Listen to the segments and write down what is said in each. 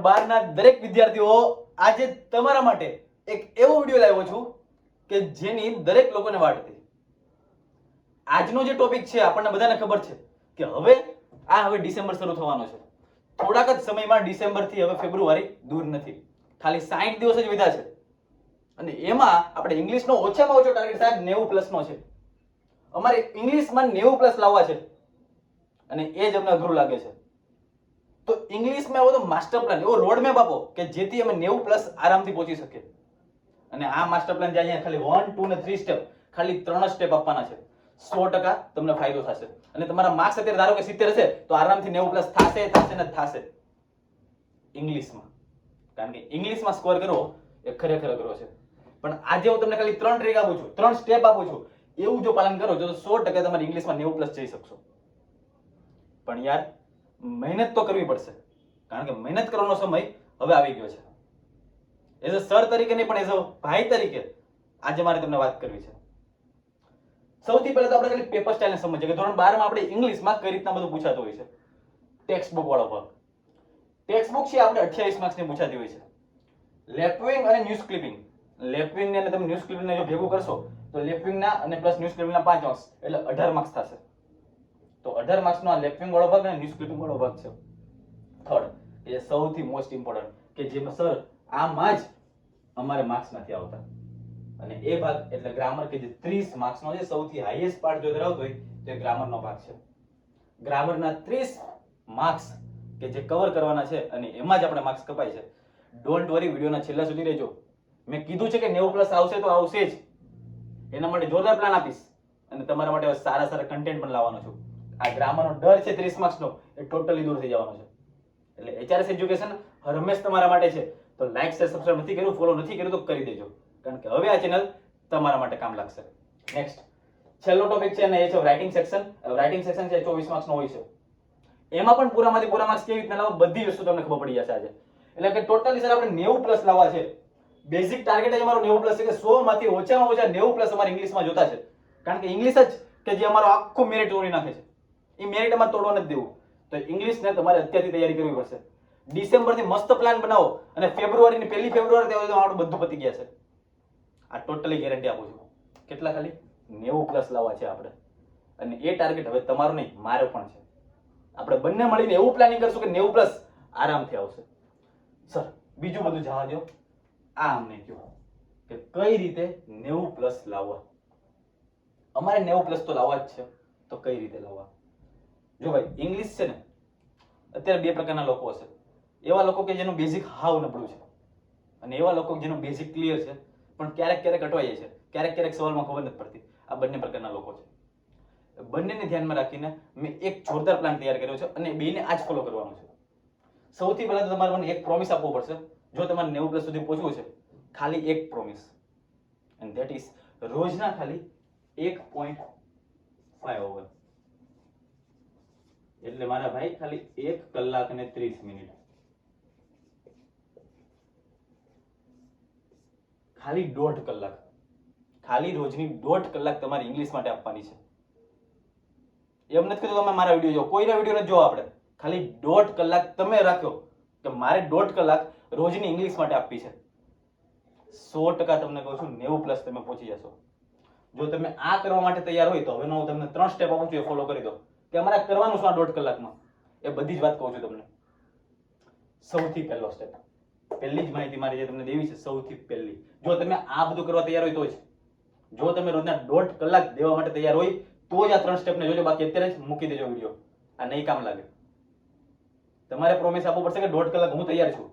12 ના દરેક વિદ્યાર્થીઓ, આજે તમારા માટે એક એવો વિડિયો લાવ્યો છું કે જેની દરેક લોકોને વાટ હતી. આજનો જે ટોપિક છે આપણને બધાને ખબર છે કે હવે ડિસેમ્બર શરૂ થવાનો છે. થોડાક જ સમયમાં ડિસેમ્બર થી હવે ફેબ્રુઆરી દૂર નથી. ખાલી 60 દિવસ જ વધ્યા છે અને એમાં આપણે ઇંગ્લિશનો ઓછામાં ઓછો ટાર્ગેટ સાહેબ 90 પ્લસ નો છે. અમારે ઇંગ્લિશમાં 90 પ્લસ લાવવા છે અને એ જ અમને અઘરું લાગે છે. તો ઇંગ્લિશમાં એવો તો માસ્ટર પ્લાન, એવો રોડ મેપ આપો કે જેથી અમે 90 પ્લસ આરામથી પહોંચી શકીએ. અને આ માસ્ટર પ્લાન જે અહીંયા ખાલી 1, 2 ને 3 સ્ટેપ, ખાલી 3 સ્ટેપ આપવાના છે. 100% તમને ફાયદો થશે. અને તમારા માર્ક્સ અત્યારે ધારો કે 70 હશે તો આરામથી 90 પ્લસ થશે ને થશે ઇંગ્લિશમાં. કારણ કે ઇંગ્લિશમાં સ્કોર કરવો એ ખરેખર અઘરો છે. પણ આજે હું તમને ખાલી 3 ટ્રીક આપું છું, 3 સ્ટેપ આપું છું. એવું જો પાલન કરો તો 100% તમારે ઇંગ્લિશમાં 90 પ્લસ જઈ શકશો. પણ યાર મહેનત તો કરવી પડશે, કારણ કે મહેનત કરવાનો સમય હવે આવી ગયો છે. એઝ અ સર તરીકે નહીં પણ એઝ અ ભાઈ તરીકે આજે મારે તમને વાત કરવી છે. સૌથી પહેલા તો આપણે ખાલી પેપર સ્ટાઇલને સમજીએ કે ધોરણ 12 માં આપણે ઇંગ્લિશમાં કઈ રીતના બધું પૂછાતું હોય છે. ટેક્સ્ટ બુક વાળો ભાગ. ટેક્સ્ટ બુક છે આપણે 28 માર્ક્સ ની પૂછાતી હોય છે. લેફ્ટ વિંગ અને ન્યૂઝ ક્લિપિંગ. લેફ્ટ વિંગ ને અને તમે ન્યૂઝ ક્લિપિંગ ને જો ભેગું કરશો તો લેફ્ટ વિંગ ના અને પ્લસ ન્યૂઝ ક્લિપિંગ ના 5 માર્ક્સ એટલે 18 માર્ક્સ થશે. તો 18 માર્ક્સ નો આ લેફ્ટ વિંગ વાળો ભાગ અને ન્યૂઝ ક્લિપિંગ વાળો ભાગ છે. થર્ડ એ સૌથી મોસ્ટ ઇમ્પોર્ટન્ટ કે જેમાં સર આમાં જ અમારે માર્ક્સ નથી આવતા અને એ ભાગ એટલે ગ્રામર કે જે 30 માર્ક્સ નો છે. સૌથી હાઈએસ્ટ પાર્ટ જો ધરાવતો હોય તો એ ગ્રામર નો ભાગ છે. ગ્રામર ના 30 માર્ક્સ કે જે કવર કરવાના છે અને એમાં જ આપણે માર્ક્સ કપાય છે. ડોન્ટ વરી, વિડિયોના છેલ્લા સુધી રહેજો. મેં કીધું છે કે 90 પ્લસ આવશે તો આવશે જ. એના માટે જોરદાર પ્લાન આપીશ અને તમારા માટે સારા સારા કન્ટેન્ટ પણ લાવવાનો છું. આ ગ્રામરનો ડર છે 30 માર્ક્સ નો એ ટોટલી દૂર થઈ જવાનો છે. એટલે HRS એજ્યુકેશન હંમેશ તમારા માટે છે. તો લાઈક શેર સબસ્ક્રાઇબ નથી કર્યું, ફોલો નથી કર્યું તો કરી દેજો, કારણ કે હવે આ ચેનલ તમારા માટે કામ લાગશે. નેક્સ્ટ છેલ્લો ટોપિક છે અને એ છે રાઇટિંગ સેક્શન. રાઇટિંગ સેક્શન છે 24 માર્ક્સ નો હોય છે. એમાં પણ પૂરામાંથી પૂરા માર્ક્સ કેવી રીતના લાવવા બધી વસ્તુ તમને ખબર પડી જશે આજે. એટલે કે ટોટલી સર આપણે 90 પ્લસ લાવવા છે. બેઝિક ટાર્ગેટ અમારો 90 પ્લસ છે કે 100 માંથી ઓછામાં ઓછા 90 પ્લસ અમારે ઇંગ્લિશમાં જોતા છે. કારણ કે ઇંગ્લિશ જ કે જે અમારો આખું મેરિટ તોડી નાખે છે. એ મેરિટ અમારે તોડવા નથી દેવું. તો ઇંગ્લિશને તમારે અત્યારથી તૈયારી કરવી પડશે. ડિસેમ્બર થી મસ્ત પ્લાન બનાવો અને ફેબ્રુઆરીની 1 ફેબ્રુઆરી ત્યાં આપણું બધું પતી ગયા છે. આ ટોટલી ગેરંટી આપું છું. કેટલા? ખાલી 90 પ્લસ લાવવા છે આપણે. અને એ ટાર્ગેટ હવે તમારું નહીં, મારો પણ છે. આપણે બંને મળીને એવું પ્લાનિંગ કરશું કે 90 પ્લસ આરામથી આવશે. સર બીજું બધું જવા દો, આ અમને કહો કે કઈ રીતે 90 પ્લસ લાવવા. અમારે 90 પ્લસ તો લાવવા જ છે, તો કઈ રીતે લાવવા? જો ભાઈ ઇંગ્લિશ છે ને, અત્યારે બે પ્રકારના લોકો હશે. એવા લોકો કે જેનું બેઝિક હાવ નબળું છે અને એવા લોકો જેનું બેઝિક ક્લિયર છે પણ ક્યારેક ક્યારેક અટવાઈ જાય છે, ક્યારેક ક્યારેક સવાલમાં ખબર નથી પડતી. આ બંને પ્રકારના લોકો છે. બંનેને ધ્યાનમાં રાખીને મેં એક જોરદાર પ્લાન તૈયાર કર્યો છે અને બેને આ જ ફોલો કરવાનો છે. સૌથી પહેલા તો તમારે મને એક પ્રોમિસ આપવો પડશે. જો તમારે 90 પ્લસ સુધી પહોંચવું છે, ખાલી એક પ્રોમિસ, એન્ડ ધેટ ઇઝ રોજના ખાલી 1.5 અવર. એટલે મારા ભાઈ ખાલી 1 કલાક અને 30 મિનિટ. ખાલી 1.5 કલાક. ખાલી રોજની 1.5 કલાક તમારે ઇંગ્લિશ માટે આપવાની છે. એમ નથી કીધું તમે મારા વિડીયો જો, કોઈના વિડીયો નથી જોવા. આપણે ખાલી 1.5 કલાક તમે રાખ્યો કે મારે 1.5 કલાક રોજની ઇંગ્લિશ માટે આપવી છે. 100% તમને કહું છું 90 પ્લસ તમે પહોંચી જશો. જો તમે આ કરવા માટે તૈયાર હોય તો હવે હું તમને 3 સ્ટેપ આપું છું, એ ફોલો કરી દો કે અમારે કરવાનું શું આ 1.5 કલાકમાં. એ બધી જ વાત કહું છું તમને. સૌથી પહેલો સ્ટેપ, પહેલી જ માહિતી મારી જે તમને દેવી છે, સૌથી પહેલી, જો તમે આ બધું કરવા તૈયાર હોય તો જ. જો તમે રોજના 1.5 કલાક દેવા માટે તૈયાર હોય તો જ આ 3 સ્ટેપને જોજો. બાકી અત્યારે જ મૂકી દેજો વિડીયો. આ નહીં કામ લાગે. તમારે પ્રોમિસ આપવું પડશે કે 1.5 કલાક હું તૈયાર છું.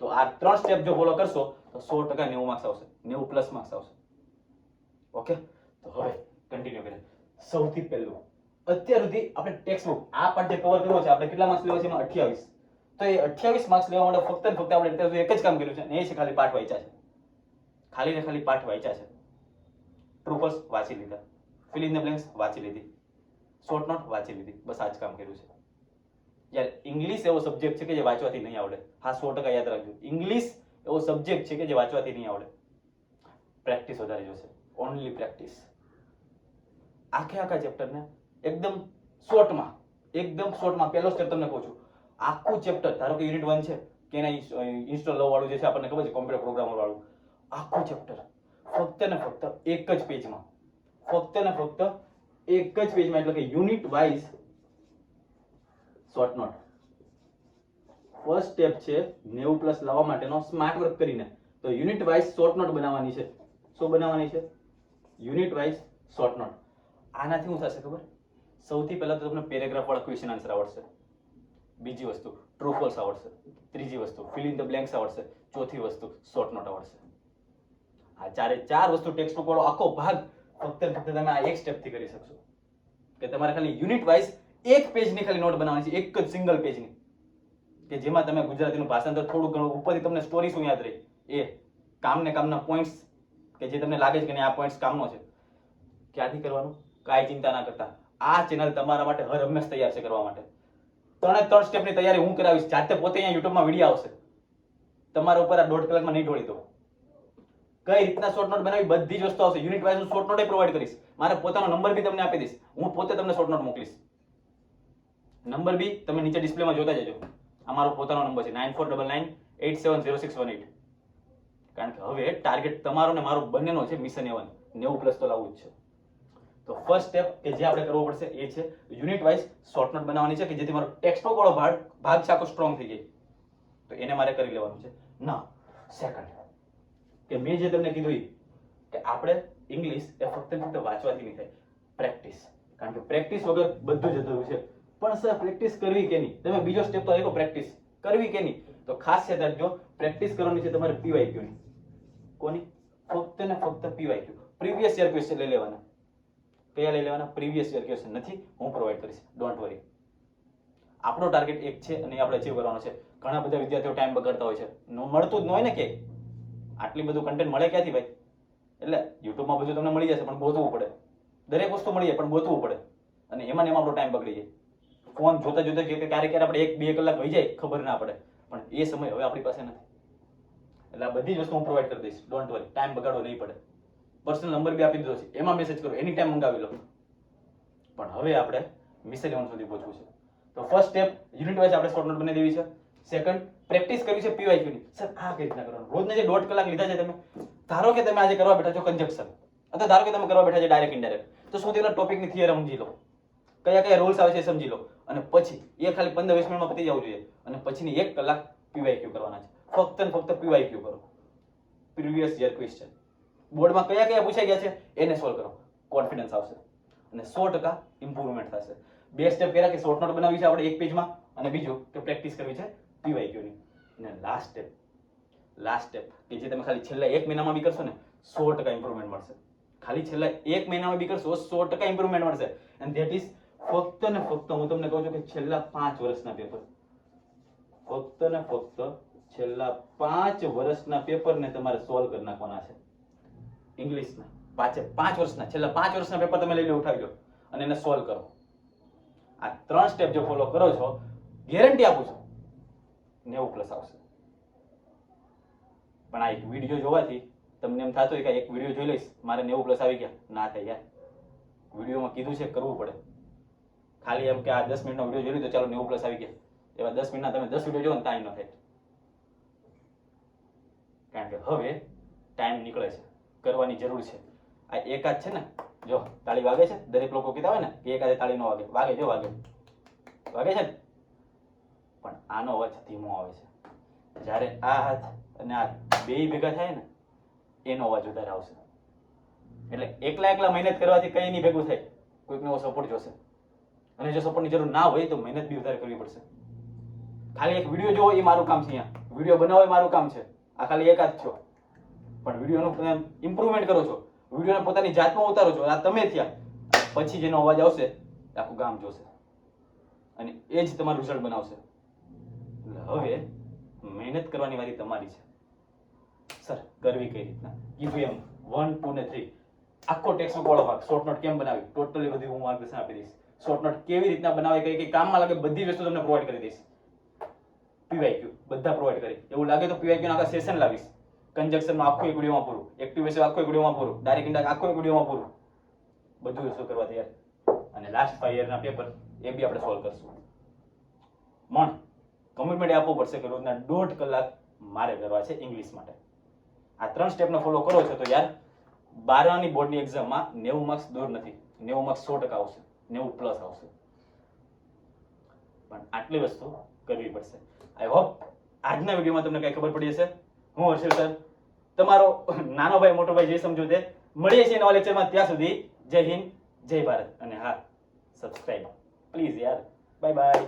તો આ 3 સ્ટેપ જો ફોલો કરશો તો 100% 90 માર્ક્સ આવશે, 90 પ્લસ માર્ક્સ આવશે. ઓકે, તો હવે કન્ટિન્યુ કરીએ. સૌથી પહેલું, અત્યાર સુધી આપણે ટેક્સ્ટ બુક આ પાર્ટ જે કવર કર્યો છે, આપણે કેટલા માર્ક્સ લેવા છે એમાં 28. તો એ 28 માર્ક્સ લેવા માટે ફક્ત ને ફક્ત આપણે અત્યાર સુધી એક જ કામ કર્યું છે અને એ છે ખાલી પાઠ વાંચ્યા છે. ખાલી ને ખાલી પાઠ વાંચ્યા છે. ટ્રુ ફોલ્સ વાંચી લીધા, ફિલ ઇન ધ બ્લેન્ક્સ વાંચી લીધી, શોર્ટ નોટ વાંચી લીધી. બસ આ જ કામ કર્યું છે. યાર ઇંગ્લિશ એવો સબ્જેક્ટ છે કે જે વાંચવાથી નહીં આવડે. હા 100% યાદ રાખજો. ઇંગ્લિશ એવો સબ્જેક્ટ છે કે જે વાંચવાથી નહીં આવડે. પ્રેક્ટિસ વધારે જોશે, ઓનલી પ્રેક્ટિસ. આખા ચેપ્ટરને એકદમ શોર્ટમાં પહેલો સ્ટેપ તમને કહું છું. આખું ચેપ્ટર, ધારો કે યુનિટ 1 છે કેના ઇન્સ્ટોલ વાળું જે છે આપણને ખબર છે, કોમ્પ્યુટર પ્રોગ્રામર વાળું આખું ચેપ્ટર ફક્ત ને ફક્ત એક જ પેજમાં, ફક્ત ને ફક્ત એક જ પેજમાં, એટલે કે unit wise short note. First step છે 90+ લાવવા માટેનો સ્માર્ટ વર્ક કરીને. તો યુનિટ વાઇઝ શોર્ટ નોટ બનાવવાની છે. શું બનાવવાની છે? Unit wise short note. આનાથી શું થશે ખબર? સૌથી પહેલા તો તમને પેરેગ્રાફ વાળા ક્વેશ્ચન આન્સર આવડશે. બીજી વસ્તુ ટ્રુ ફોલ્સ આવડશે. ત્રીજી વસ્તુ ફિલ ઇન ધ બ્લેન્ક્સ આવડશે. ચોથી વસ્તુ શોર્ટ નોટ આવડશે. આ ચાર વસ્તુ ટેક્સ્ટ બુક વાળો આખો ભાગ ફક્ત તમે આ એક સ્ટેપ થી કરી શકશો. કે તમારે ખાલી યુનિટ વાઇઝ એક પેજની ખાલી નોટ બનાવવાની છે, એક જ સિંગલ પેજની, કે જેમાં તમે ગુજરાતીનું ભાષાંતર થોડું ઘણું ઉપરથી તમને સ્ટોરી શું યાદ રહી, એ કામના પોઈન્ટ્સ કે જે તમને લાગે છે કે આ પોઈન્ટ્સ કામનો છે, ક્યાંથી કરવાનું કાંઈ ચિંતા ના કરતા. આ ચેનલ તમારા માટે હર હંમેશ તૈયાર છે કરવા માટે. 3 સ્ટેપની તૈયારી હું કરાવીશ, જાતે પોતે અહીંયા યુટ્યુબમાં વિડીયો આવશે. તમારા ઉપર આ 1.5 કલાકમાં નહીં ઢોળી દો. કઈ રીતના શોર્ટ નોટ બનાવી બધી જ વસ્તુ આવશે. યુનિટ વાઇઝ હું શોર્ટ નોટ પ્રોવાઈડ કરીશ. મારે પોતાનો નંબર બી તમને આપી દઈશ. હું પોતે તમને શોર્ટ નોટ મોકલીશ. નંબર બી તમે નીચે ડિસ્પ્લેમાં જોતા જજો. આ મારો પોતાનો નંબર છે 9499870618. કારણ કે હવે ટાર્ગેટ તમારો ને મારો બંનેનો છે મિશન 90+ તો લાવવું જ છે. તો ફર્સ્ટ સ્ટેપ કે જે આપણે કરવો પડશે એ છે યુનિટ વાઇઝ શોર્ટ નોટ બનાવવાની છે, કે જેથી મારો ટેક્સ્ટ બુક વાળો ભાગ છે આખો સ્ટ્રોંગ થઈ જાય. તો એને મારે કરી લેવાનું છે. ના સેકન્ડ કે મેં જે તમને કીધું કે આપણે ઇંગ્લિશ એ ફક્ત વાંચવાથી નહીં થાય, પ્રેક્ટિસ. કારણ કે પ્રેક્ટિસ વગર બધું જ અધૂરું છે. પણ સર પ્રેક્ટિસ કરવી કે નહીં? તમે બીજો સ્ટેપ તો દેખો, પ્રેક્ટિસ કરવી કે નહીં? તો ખાસ યાદ રાખજો, પ્રેક્ટિસ કરવાની છે તમારે પીવાયક્યુ ની. કોની? ફક્ત ને ફક્ત પીવાયક્યુ, પ્રીવિયસ યર ક્વેશ્ચન લઈ લેવાના. કયા લઈ લેવાના? Previous year question. નથી, હું પ્રોવાઈડ કરીશ, ડોન્ટ વરી. આપણો ટાર્ગેટ એક છે અને આપણે અચીવ કરવાનો છે. ઘણા બધા વિદ્યાર્થીઓ ટાઈમ બગાડતા હોય છે, મળતું જ ન હોય ને કે આટલી બધું કન્ટેન્ટ મળે ક્યાંથી ભાઈ? એટલે યુટ્યુબમાં બધું તમને મળી જશે, પણ ગોતવું પડે. દરેક વસ્તુ મળી જાય પણ ગોતવું પડે, અને એમાં આપણો ટાઈમ બગડી જાય. ફોન જોતા જોતા ક્યારેક આપણે 1-2 કલાક વહી જાય ખબર ના પડે, પણ એ સમય હવે આપણી પાસે નથી. એટલે આ બધી જ વસ્તુ હું પ્રોવાઈડ કરી દઈશ, ડોન્ટ વરી. ટાઈમ બગાડવો નહીં પડે. પર્સનલ નંબર બી આપી દીધો છે, એમાં મેસેજ કરો, એની ટાઈમ મંગાવી લો. પણ હવે આપણે મિશન 1 સુધી પહોંચવું છે. તો ફર્સ્ટ સ્ટેપ યુનિટ વાઇઝ આપણે શોર્ટ નોટ બનાવી દેવી છે. સેકન્ડ પ્રેક્ટિસ કરવી છે પીવાયક્યુ ની. સર આ કઈ રીતના કરવાનું? રોજને જે 1.5 કલાક લીધા છે તમે, ધારો કે તમે આજે કરવા બેઠા છો કન્જક્શન, અથવા ધારો કે તમે કરવા બેઠા છે ડાયરેક્ટ ઇનડાયરેક્ટ, તો સૌથી પહેલા ટોપિકની થિયરી સમજી લો, કયા કયા રૂલ્સ આવે છે સમજી લો, અને પછી એ ખાલી 15-20 મિનિટમાં પતી જવું જોઈએ. અને પછીની 1 કલાક પીવાયક્યુ કરવાના છે. ફક્ત ને ફક્ત પીવાયક્યુ કરો, પ્રીવિયસ યર ક્વેશ્ચન. બોર્ડમાં કયા કયા પૂછાઈ ગયા છે એને સોલ્વ કરો, કોન્ફિડન્સ આવશે અને 100% ઇમ્પ્રુવમેન્ટ થશે. 2 સ્ટેપ કર્યા કે શોર્ટ નોટ બનાવી છે આપણે એક પેજમાં, અને બીજું કે પ્રેક્ટિસ કરવી છે પીવાયક્યુ ની. અને લાસ્ટ સ્ટેપ કે જે તમે ખાલી છેલ્લા 1 મહિનામાં બી કરશો ને 100% ઇમ્પ્રુવમેન્ટ મળશે. ખાલી છેલ્લા 1 મહિનામાં બી કરશો 100% ઇમ્પ્રુવમેન્ટ મળશે. એન્ડ ધેટ ઇઝ ફક્ત ને ફક્ત હું તમને કહું છું કે છેલ્લા 5 વર્ષના પેપર, ફક્ત ને ફક્ત છેલ્લા 5 વર્ષના પેપરને તમારે સોલ્વ કરી નાખવાના છે ઇંગ્લિશના. 5 વર્ષના, છેલ્લા 5 વર્ષના પેપર તમે લઈ લો, ઉઠાવી લો અને એને સોલ્વ કરો. આ 3 સ્ટેપ જો ફોલો કરો છો, ગેરંટી આપું છું 90+ આવશે. પણ આ એક વિડીયો જોવાથી તમને એમ થતું હોય કે એક વિડીયો જોઈ લઈશ મારે 90+ આવી ગયા, ના થાય યાર. વિડીયોમાં કીધું છે કરવું પડે. ખાલી એમ કે આ 10 મિનિટનો વિડીયો જોઈ લીધો ચાલો 90+ આવી ગયા, એવા 10 મિનિટના તમે 10 વિડીયો જોવો ને તાઈ ન થાય. કારણ કે હવે ટાઈમ નીકળે છે, કરવાની જરૂર છે. આ એકાદ છે ને, જો તાળી વાગે છે, દરેક લોકો કહેતા હોય ને કે એકાદે તાળી ન વાગે, વાગે જો વાગે છે ને, પણ આનો અવાજ ધીમો આવે છે. જ્યારે આ હાથ અને આ બે ભેગા થાય ને એનો અવાજ વધારે આવશે. એટલે એકલા મહેનત કરવાથી કઈ નહીં ભેગું થાય, કોઈક નવો સપોર્ટ જોશે. અને જો સપોર્ટની જરૂર ના હોય તો મહેનત બી વધારે કરવી પડશે. ખાલી એક વિડીયો જોવો એ મારું કામ છે, અહીંયા વિડીયો બનાવો એ મારું કામ છે. આ ખાલી એકાદ છો, પણ વિડીયોનું ઇમ્પ્રુવમેન્ટ કરો છો, વિડીયોને પોતાની જાતમાં ઉતારો છો. આ તમે થયા, પછી જેનો અવાજ આવશે આખું ગામ જોશે અને એ જ તમારું રિઝલ્ટ બનાવશે. એટલે હવે મહેનત કરવાની વારી તમારી છે. સર કરવી કઈ રીતના? કીધું એમ 1, 2 ને 3 આખો ટેક્સ્ટ બુક વાળો ભાગ શોર્ટ નોટ કેમ બનાવી ટોટલી બધી હું માર્ગદર્શન આપી દઈશ. શોર્ટ નોટ કેવી રીતના બનાવે, કઈ કઈ કામમાં લાગે બધી વસ્તુ તમને પ્રોવાઈડ કરી દઈશ. પીવાયક્યુ બધા પ્રોવાઈડ કરી, એવું લાગે તો પીવાયક્યુ આખા સેશન લાવીશ. કન્જક્શન નું આખું એક વિડીયોમાં પૂરું, એક્ટિવેશન આખું એક વિડીયોમાં પૂરું, ડાયરેક્ટ ઇન્ડાયરેક્ટ આખું એક વિડીયોમાં પૂરું, બધું વસ્તુ કરવા તૈયાર. અને લાસ્ટ 5 યરના પેપર એ બી આપણે સોલ્વ કરશું. મન કમિટમેન્ટ આપવું પડશે કે રોજના 1.5 કલાક મારે કરવા છે ઇંગ્લિશ માટે. આ 3 સ્ટેપને ફોલો કરો છો તો યાર 12ની બોર્ડની એક્ઝામમાં 90 માર્ક્સ દૂર નથી, 90 માર્ક્સ 100% આવશે, 90 પ્લસ આવશે. પણ આટલી વસ્તુ કરવી પડશે. આઈ હોપ આજના વિડીયોમાં તમને કઈ ખબર પડી હશે. હું હર્ષિલ સર, તમારો નાનો ભાઈ મોટો ભાઈ જે સમજો તે. મળીએ છીએ નવા લેક્ચરમાં. ત્યાં સુધી જય હિન્દ, જય ભારત. અને હા, સબસ્ક્રાઇબ પ્લીઝ યાર. Bye bye.